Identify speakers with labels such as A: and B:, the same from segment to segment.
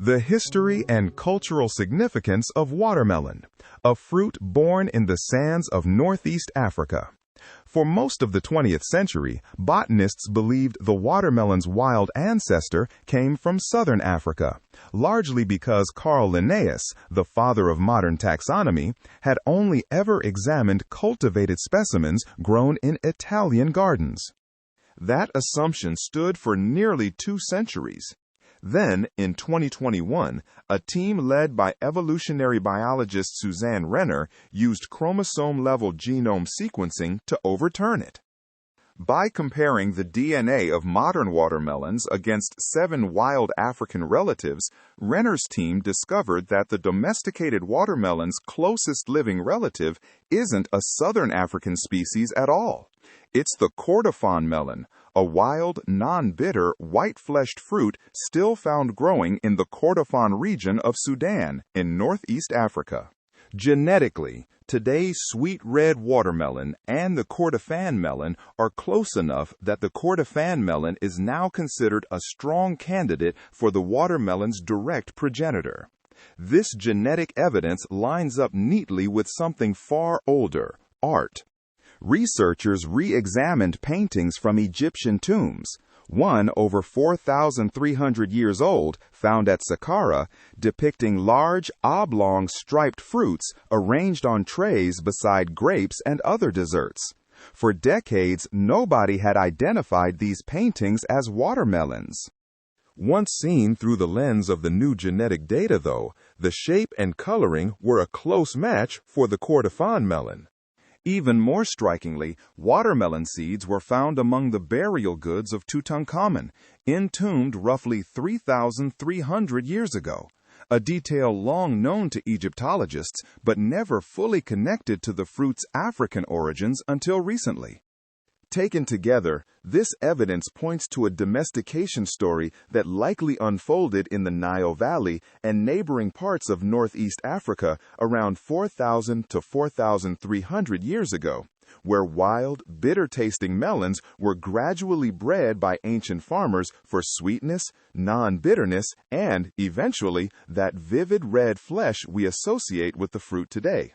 A: The history and cultural significance of watermelon, a fruit born in the sands of Northeast Africa. For most of the 20th century, botanists believed the watermelon's wild ancestor came from southern Africa, largely because Carl Linnaeus, the father of modern taxonomy, had only ever examined cultivated specimens grown in Italian gardens. That assumption stood for nearly 2 centuries. Then, in 2021, a team led by evolutionary biologist Susanne Renner used chromosome-level genome sequencing to overturn it. By comparing the DNA of modern watermelons against 7 wild African relatives, Renner's team discovered that the domesticated watermelon's closest living relative isn't a southern African species at all. It's the Kordofan melon, a wild, non-bitter, white-fleshed fruit still found growing in the Kordofan region of Sudan in northeast Africa. Genetically, today's sweet red watermelon and the Kordofan melon are close enough that the Kordofan melon is now considered a strong candidate for the watermelon's direct progenitor. This genetic evidence lines up neatly with something far older, art. Researchers re-examined paintings from Egyptian tombs, one over 4,300 years old, found at Saqqara, depicting large, oblong striped fruits arranged on trays beside grapes and other desserts. For decades, nobody had identified these paintings as watermelons. Once seen through the lens of the new genetic data, though, the shape and coloring were a close match for the Kordofan melon. Even more strikingly, watermelon seeds were found among the burial goods of Tutankhamun, entombed roughly 3,300 years ago, a detail long known to Egyptologists but never fully connected to the fruit's African origins until recently. Taken together, this evidence points to a domestication story that likely unfolded in the Nile Valley and neighboring parts of northeast Africa around 4,000 to 4,300 years ago, where wild, bitter-tasting melons were gradually bred by ancient farmers for sweetness, non-bitterness, and, eventually, that vivid red flesh we associate with the fruit today.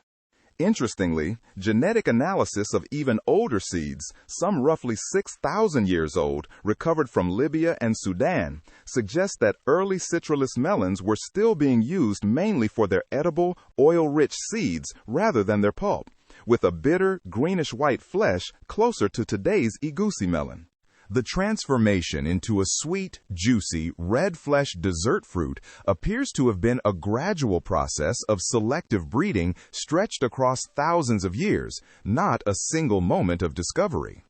A: Interestingly, genetic analysis of even older seeds, some roughly 6,000 years old, recovered from Libya and Sudan, suggests that early citrulous melons were still being used mainly for their edible, oil-rich seeds rather than their pulp, with a bitter, greenish-white flesh closer to today's egusi melon. The transformation into a sweet, juicy, red-fleshed dessert fruit appears to have been a gradual process of selective breeding stretched across thousands of years, not a single moment of discovery.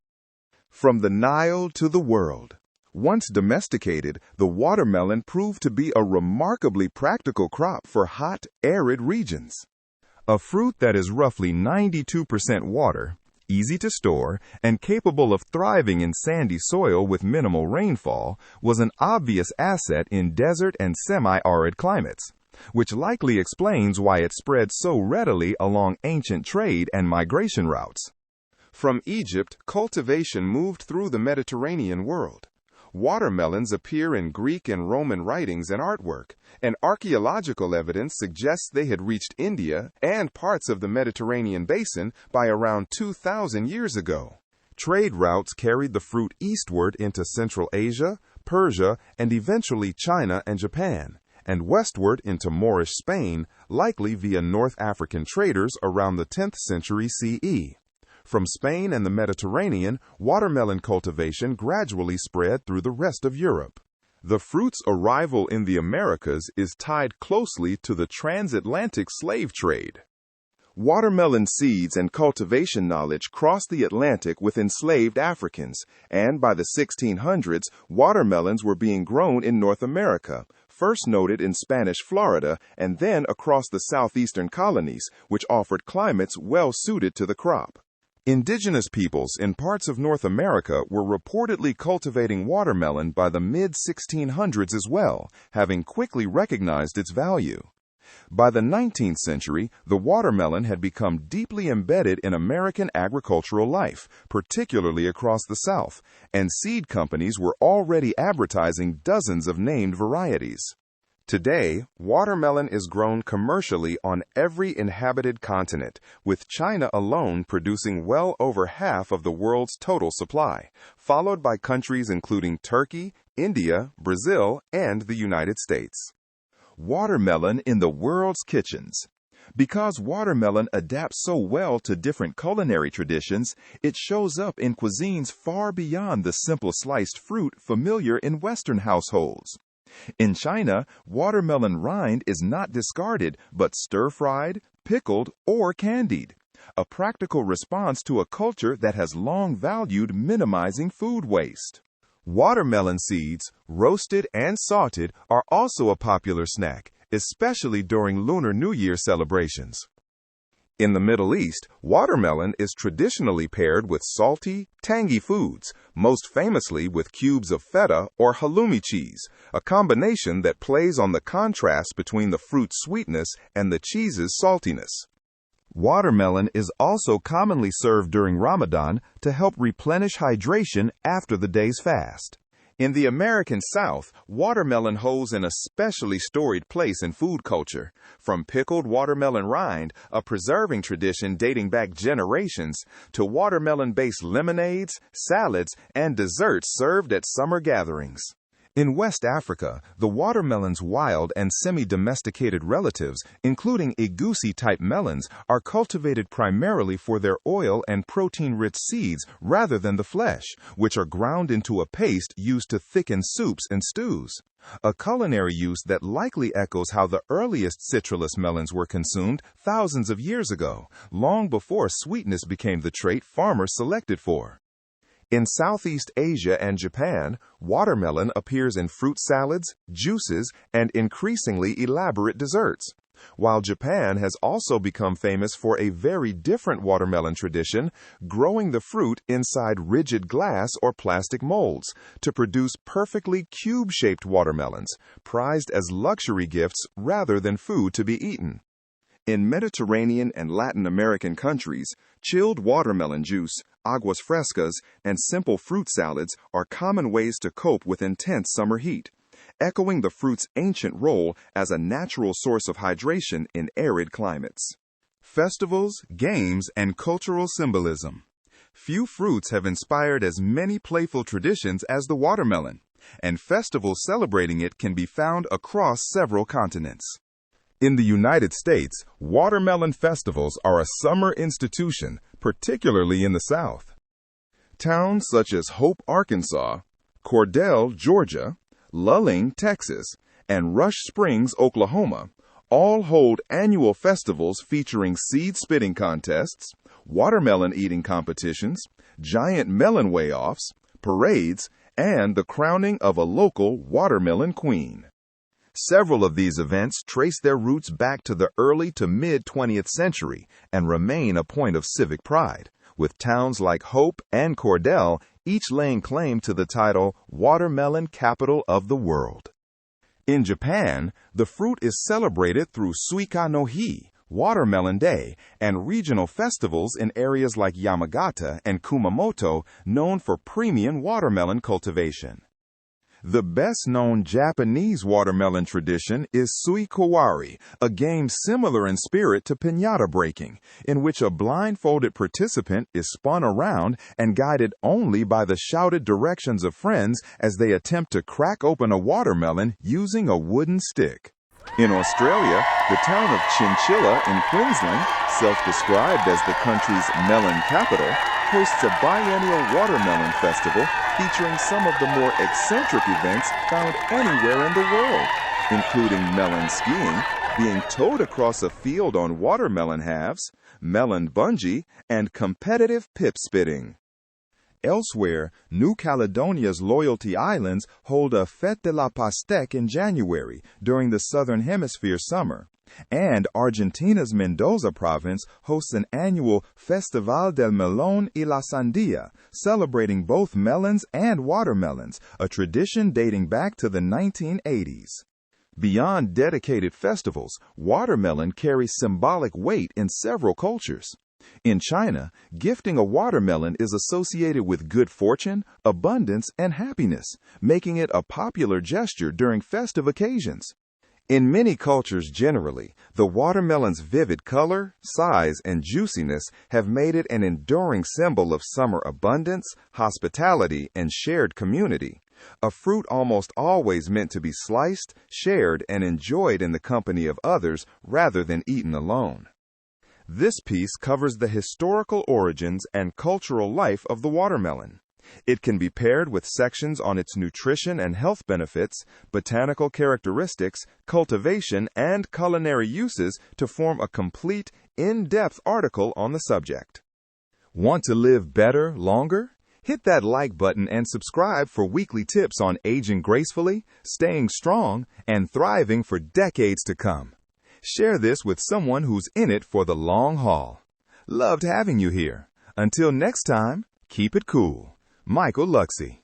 A: From the Nile to the world. Once domesticated, the watermelon proved to be a remarkably practical crop for hot, arid regions. A fruit that is roughly 92% water, easy to store, and capable of thriving in sandy soil with minimal rainfall, was an obvious asset in desert and semi-arid climates, which likely explains why it spread so readily along ancient trade and migration routes. From Egypt, cultivation moved through the Mediterranean world. Watermelons appear in Greek and Roman writings and artwork, and archaeological evidence suggests they had reached India and parts of the Mediterranean basin by around 2,000 years ago. Trade routes carried the fruit eastward into Central Asia, Persia, and eventually China and Japan, and westward into Moorish Spain, likely via North African traders around the 10th century CE. From Spain and the Mediterranean, watermelon cultivation gradually spread through the rest of Europe. The fruit's arrival in the Americas is tied closely to the transatlantic slave trade. Watermelon seeds and cultivation knowledge crossed the Atlantic with enslaved Africans, and by the 1600s, watermelons were being grown in North America, first noted in Spanish Florida and then across the southeastern colonies, which offered climates well suited to the crop. Indigenous peoples in parts of North America were reportedly cultivating watermelon by the mid-1600s as well, having quickly recognized its value. By the 19th century, the watermelon had become deeply embedded in American agricultural life, particularly across the South, and seed companies were already advertising dozens of named varieties. Today, watermelon is grown commercially on every inhabited continent, with China alone producing well over half of the world's total supply, followed by countries including Turkey, India, Brazil, and the United States. Watermelon in the world's kitchens. Because watermelon adapts so well to different culinary traditions, it shows up in cuisines far beyond the simple sliced fruit familiar in Western households. In China, watermelon rind is not discarded but stir-fried, pickled, or candied, a practical response to a culture that has long valued minimizing food waste. Watermelon seeds, roasted and salted, are also a popular snack, especially during Lunar New Year celebrations. In the Middle East, watermelon is traditionally paired with salty, tangy foods, most famously with cubes of feta or halloumi cheese, a combination that plays on the contrast between the fruit's sweetness and the cheese's saltiness. Watermelon is also commonly served during Ramadan to help replenish hydration after the day's fast. In the American South, watermelon holds an especially storied place in food culture. From pickled watermelon rind, a preserving tradition dating back generations, to watermelon-based lemonades, salads, and desserts served at summer gatherings. In West Africa, the watermelon's wild and semi-domesticated relatives, including egusi-type melons, are cultivated primarily for their oil and protein-rich seeds rather than the flesh, which are ground into a paste used to thicken soups and stews. A culinary use that likely echoes how the earliest citrulous melons were consumed thousands of years ago, long before sweetness became the trait farmers selected for. In Southeast Asia and Japan, watermelon appears in fruit salads, juices, and increasingly elaborate desserts. While Japan has also become famous for a very different watermelon tradition, growing the fruit inside rigid glass or plastic molds to produce perfectly cube-shaped watermelons, prized as luxury gifts rather than food to be eaten. In Mediterranean and Latin American countries, chilled watermelon juice, aguas frescas, and simple fruit salads are common ways to cope with intense summer heat, echoing the fruit's ancient role as a natural source of hydration in arid climates. Festivals, games, and cultural symbolism. Few fruits have inspired as many playful traditions as the watermelon, and festivals celebrating it can be found across several continents. In the United States, watermelon festivals are a summer institution, particularly in the South. Towns such as Hope, Arkansas, Cordell, Georgia, Luling, Texas, and Rush Springs, Oklahoma, all hold annual festivals featuring seed-spitting contests, watermelon eating competitions, giant melon weigh-offs, parades, and the crowning of a local watermelon queen. Several of these events trace their roots back to the early to mid-20th century and remain a point of civic pride, with towns like Hope and Cordell each laying claim to the title Watermelon Capital of the World. In Japan, the fruit is celebrated through Suika no Hi, Watermelon Day, and regional festivals in areas like Yamagata and Kumamoto known for premium watermelon cultivation. The best-known Japanese watermelon tradition is suikowari, a game similar in spirit to piñata breaking, in which a blindfolded participant is spun around and guided only by the shouted directions of friends as they attempt to crack open a watermelon using a wooden stick. In Australia, the town of Chinchilla in Queensland, self-described as the country's melon capital, hosts a biennial watermelon festival featuring some of the more eccentric events found anywhere in the world, including melon skiing, being towed across a field on watermelon halves, melon bungee, and competitive pip spitting. Elsewhere, New Caledonia's Loyalty Islands hold a Fête de la Pastèque in January during the Southern Hemisphere summer, and Argentina's Mendoza province hosts an annual Festival del Melón y la Sandía, celebrating both melons and watermelons, a tradition dating back to the 1980s. Beyond dedicated festivals, watermelon carries symbolic weight in several cultures. In China, gifting a watermelon is associated with good fortune, abundance, and happiness, making it a popular gesture during festive occasions. In many cultures generally, the watermelon's vivid color, size, and juiciness have made it an enduring symbol of summer abundance, hospitality, and shared community. A fruit almost always meant to be sliced, shared, and enjoyed in the company of others rather than eaten alone. This piece covers the historical origins and cultural life of the watermelon. It can be paired with sections on its nutrition and health benefits, botanical characteristics, cultivation, and culinary uses to form a complete, in-depth article on the subject. Want to live better, longer? Hit that like button and subscribe for weekly tips on aging gracefully, staying strong, and thriving for decades to come. Share this with someone who's in it for the long haul. Loved having you here. Until next time, keep it cool. Michael Luxey.